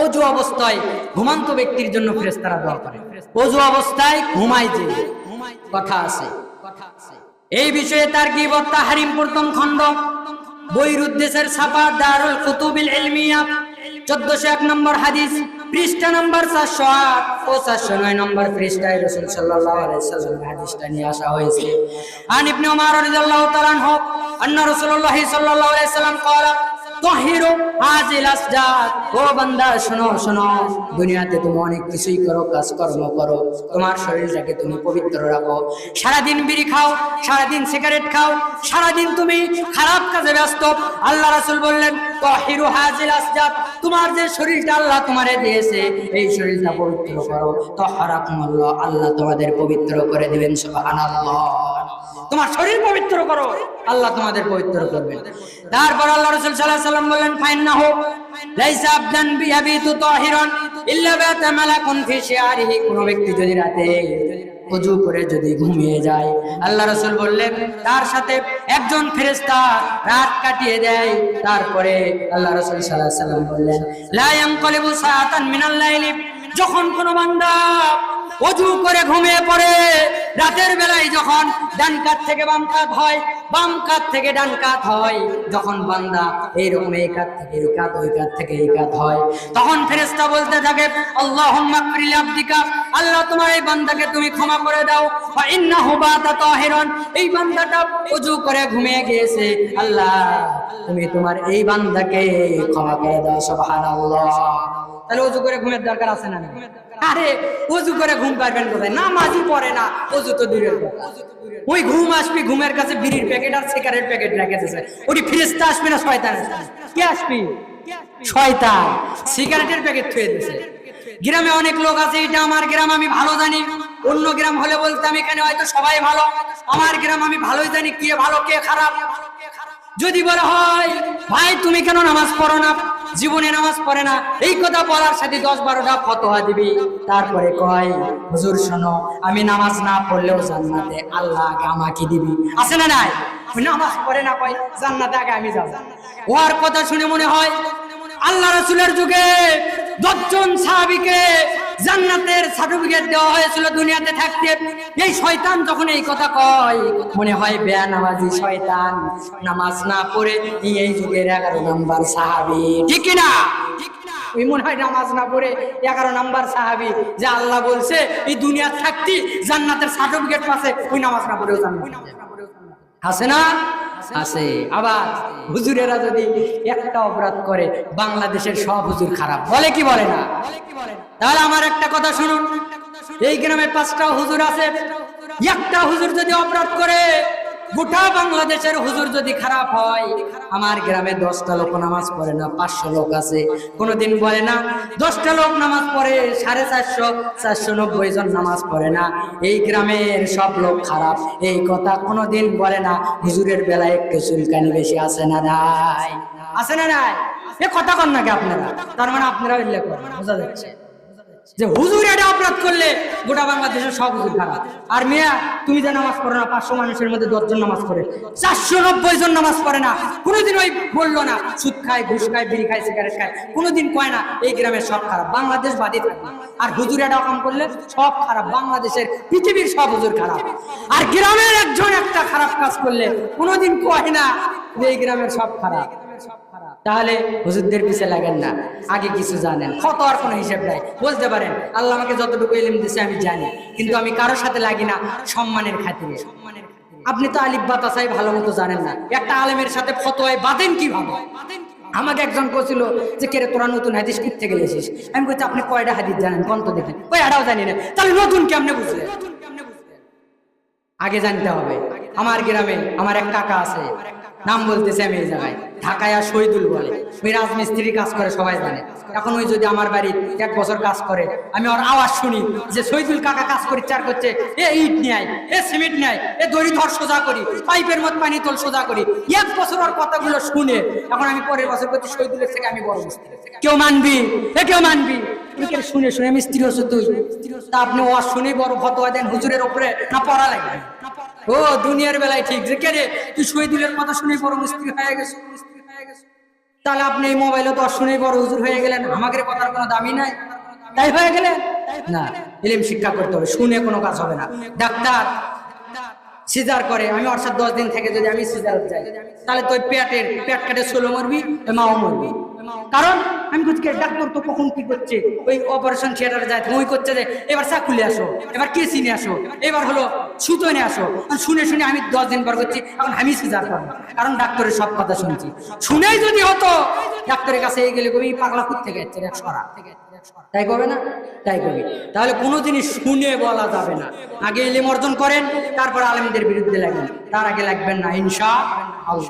অজু অবস্থায় ঘুমান্ত ব্যক্তির জন্য ফেরেশতারা দোয়া করে। অজু অবস্থায় ঘুমায় যে কথা আছে, এই বিষয়ে তার গীবত তাহরিম প্রথম খণ্ড, বৈরুদ্দেশের ছাপা দারুল কুতুবিল ইলমিয়া 1401 নম্বর হাদিস, পৃষ্ঠা নম্বর 408 ও 409 নম্বর পৃষ্ঠায় রাসূল সাল্লাল্লাহু আলাইহি ওয়াসাল্লামের হাদিসটা নিয়ে আসা হয়েছে। আন ইবনে ওমর রাদিয়াল্লাহু তাআলা আনহু আন্না রাসূলুল্লাহ সাল্লাল্লাহু আলাইহি ওয়াসাল্লাম ক্বালা তাহিরু হাযিল আসজাদ। ও বান্দা শোনো শোনো, দুনিয়াতে তুমি অনেক কিছুই করো, কাজকর্ম করো, তোমার শরীরটাকে তুমি পবিত্র রাখো। সারাদিন বিড়ি খাও, সারাদিন সিগারেট খাও, সারাদিন তুমি খারাপ কাজে ব্যস্ত। আল্লাহ রাসূল বললেন তাহিরু হাযিল আসজাদ, তোমার যে শরীরটা আল্লাহ তোমারে দিয়েছে এই শরীরটা পবিত্র করো। তাহারাকুমুল্লাহ, আল্লাহ তোমাদের পবিত্র করে দিবেন। সুবহানাল্লাহ। তোমার শরীর পবিত্র করো, আল্লাহ তোমাদের পবিত্র করবেন। তারপর আল্লাহ রাসূল সাল্লাল্লাহু আলাইহি ওয়াসাল্লাম বললেন ফাইন্নাহু লাইসা আবদান বিয়াবিতু তাহিরান ইল্লা বাতা মালাকুন ফি শিআরিহি, কোন ব্যক্তি যদি রাতে ওযু করে যদি ঘুমিয়ে যায়, আল্লাহ রাসূল বললেন তার সাথে একজন ফেরেশতা রাত কাটিয়ে দেয়। তারপরে আল্লাহ রাসূল সাল্লাল্লাহু আলাইহি ওয়াসাল্লাম বললেন লা ইয়ানকালিবু সাআতান মিনাল লাইলি, যখন কোন বান্দা ওযু করে ঘুমিয়ে পড়ে, রাতের বেলায় যখন ডান কাত থেকে বাম কাত হয়, বাম কাত থেকে ডান কাত হয়, যখন বান্দা এইরকম এই কাত থেকে এই কাত, ওই কাত থেকে এই কাত হয়, তখন ফেরেশতা বলতে থাকে আল্লাহুম্মা গফির লিআবদিকা, আল্লাহ তোমার এই বান্দাকে তুমি ক্ষমা করে দাও। ফা ইন্নাহু বাতা তাহিরান, এই বান্দাটা ওযু করে ঘুমিয়ে গিয়েছে, আল্লাহ তুমি তোমার এই বান্দাকে ক্ষমা করে দাও। সুবহানাল্লাহ। তাহলে ওযু করে ঘুমের দরকার আছে না? আরে ওযু করে ঘুম পারবেন কোথায়? নামাজই পড়ে না, ওযু তো দূরের কথা। ওই ঘুম আসবি, ঘুমের কাছে বিড়ির প্যাকেট আর সিগারেট প্যাকেট রেখেছে, ওই ফেরেশতা আসবে না শয়তান আসবে? কে আসবি? শয়তান সিগারেটের প্যাকেট থুয়ে দিয়েছে। গ্রামে অনেক লোক আছে, এটা আমার গ্রাম আমি ভালো জানি, অন্য গ্রাম হলে বলতাম এখানে হয়তো সবাই ভালো, আমার গ্রাম আমি ভালোই জানি কে ভালো কে খারাপ। যদি বলা হয় ভাই তুমি কেন নামাজ পড়ো না, জীবনে নামাজ পড়ে না, এই কথা বলার সাথে 10-12টা ফতোয়া দিবি। তারপরে কয় হুজুর শোনো, আমি নামাজ না পড়লেও জান্নাতে আল্লাহ আগে আমাকে দিবি। আছে না নাই? নামাজ পড়ে না, কয় জান্নাতে আগে আমি যাব। ওর কথা শুনে মনে হয় আল্লাহ রাসূলের যুগে 10 জন সাহাবীকে জান্নাতের সার্টিফিকেট দেওয়া হয়েছিল দুনিয়াতে থাকতে। এই শয়তান যখন এই কথা কয়, মনে হয় বেনামাজি শয়তান নামাজ না পড়ে এই যুগের 11 নম্বর সাহাবী, ঠিক কি না? ওই মনে হয় নামাজ না পড়ে 11 নম্বর সাহাবী, যে আল্লাহ বলছে এই দুনিয়া থাকতে জান্নাতের সার্টিফিকেট পাচ্ছে, ওই নামাজ না পড়েও জান্নাত আছে না? আছে। আবার হুজুরেরা যদি একটা অপরাধ করে, বাংলাদেশের সব হুজুর খারাপ বলে কি বলে না? তাহলে আমার একটা কথা শুনুন, এই গ্রামে 5টা হুজুর আছে, একটা হুজুর যদি অপরাধ করে, গোটা বাংলাদেশের হুজুর যদি খারাপ হয়, আমার গ্রামে 10টা লোক নামাজ পড়ে না, 500 লোক আছে, কোনোদিন বলে না 10টা লোক নামাজ পড়ে, 490 জন নামাজ পড়ে না, এই গ্রামের সব লোক খারাপ, এই কথা কোনোদিন বলে না। হুজুরের বেলায় একটু চুলকানি বেশি আছে না নাই? আছে না নাই? এ কথা কন নাকি আপনারা? তার মানে আপনারা উল্লেখ করেন, বোঝা যাচ্ছে যে হুজুর এটা অপরাধ করলে গোটা বাংলাদেশের সব হুজুর খারাপ। আর মিয়া তুমি যে নামাজ পড়ো না, 500 মানুষের মধ্যে 10 জন নামাজ পড়ে, 490 জন নামাজ পড়ে না, কোনোদিন ওই বললো না সুদ খায়, ঘুষ খায়, বিড়ি খায়, সিগারেট খায়, কোনোদিন কয় না এই গ্রামের সব খারাপ, বাংলাদেশ বাদই থাকবে। আর হুজুর এটা কাম করলে সব খারাপ, বাংলাদেশের পৃথিবীর সব হুজুর খারাপ। আর গ্রামের একজন একটা খারাপ কাজ করলে কোনোদিন কয় না এই গ্রামের সব খারাপ। তাহলে হুজুরদের পিছে লাগেন না, আগে কিছু জানেন, ফতোয়ার কোনো হিসাব নাই। বলতে পারেন আল্লাহ আমাকে যতটুকু ইলম দিয়েছে আমি জানি, কিন্তু আমি কারোর সাথে লাগি না সম্মানের খাতিরে। আপনি তো আলিফ বা তাসাই ভালো মতো জানেন না, একটা আলেমের সাথে ফতোয়ায় বাঁধেন কিভাবে? আমাকে একজন বলছিল যে কে রে তোরা নতুন হাদিস করতে গেলেছিস, আমি বলছি আপনি কয়টা হাদিস জানেন কোন তো দেখি, ওই এটাও জানি না, তাহলে নতুন কেমনে বুঝলে? আগে জানতে হবে। আমার গ্রামে আমার এক কাকা আছে, নাম বলতেছে আমি এই জায়গায়, ঢাকায় আর শহীদুল বলে, ওই রাজমিস্ত্রির কাজ করে সবাই জানে। এখন ওই যদি আমার বাড়ি 1 বছর কাজ করে, আমি ওর আওয়াজ শুনি যে শহীদুল কাকা কাজ করি চার করছে, এ ইট নেয়, এ সিমেন্ট নেয়, এ দড়ি ধর সোজা করি, পাইপের মধ্যে পানি তোল সোজা করি, 1 বছর ওর কথাগুলো শুনে এখন আমি পরের বছর করছি শহীদুলের থেকে আমি বড় মিস্ত্রি। কেউ মানবি? কেউ মানবি? শুনে শুনে মিস্ত্রি হচ্ছে তুই, তা আপনি ওয়াজ শুনেই বড় ফতোয়া দেন হুজুরের উপরে, না পড়া লাগবে? ও দুনিয়ার বেলায় ঠিক যে কে রে তুই শহীদুলের কথা শুনে বড় মিস্ত্রি হয়ে গেছে। তাহলে আপনি এই মোবাইলে তো শুনেই বড় হুজুর হয়ে গেলেন, আমাদের কথার কোনো দামি নাই, তাই হয়ে গেলেন না। ইলম শিক্ষা করতে হবে, শুনে কোনো কাজ হবে না। ডাক্তার সিজার করে, আমি ওর সাথে 10 দিন থেকে যদি আমি সিজার যাই, তাহলে তো পেট কাটে ষোলো মরবি, মাও মরবি। কারণ আমি বলছি ডাক্তার তো কখন কি করছে, ওই অপারেশন থিয়েটারে যায় ওই করছে যে এবার চা খুলে আসো, এবার কেসি নিয়ে আসো, এবার হলো সুতো নিয়ে আসো। শুনে শুনে আমি 10 দিন পর করছি, এখন আমি সিজার করবো, কারণ ডাক্তারের সব কথা শুনছি। শুনেই যদি হতো ডাক্তারের কাছে এই গেলে কবি পাগলা কুত থেকে যাচ্ছে সরা, তাই করবে না? তাই করবি। তাহলে কোনো জিনিস শুনে বলা যাবে না, আগে ইলম অর্জন করেন, তারপর আলেমদের বিরুদ্ধে লাগবেন, তার আগে লাগবেন না ইনশাআল্লাহ।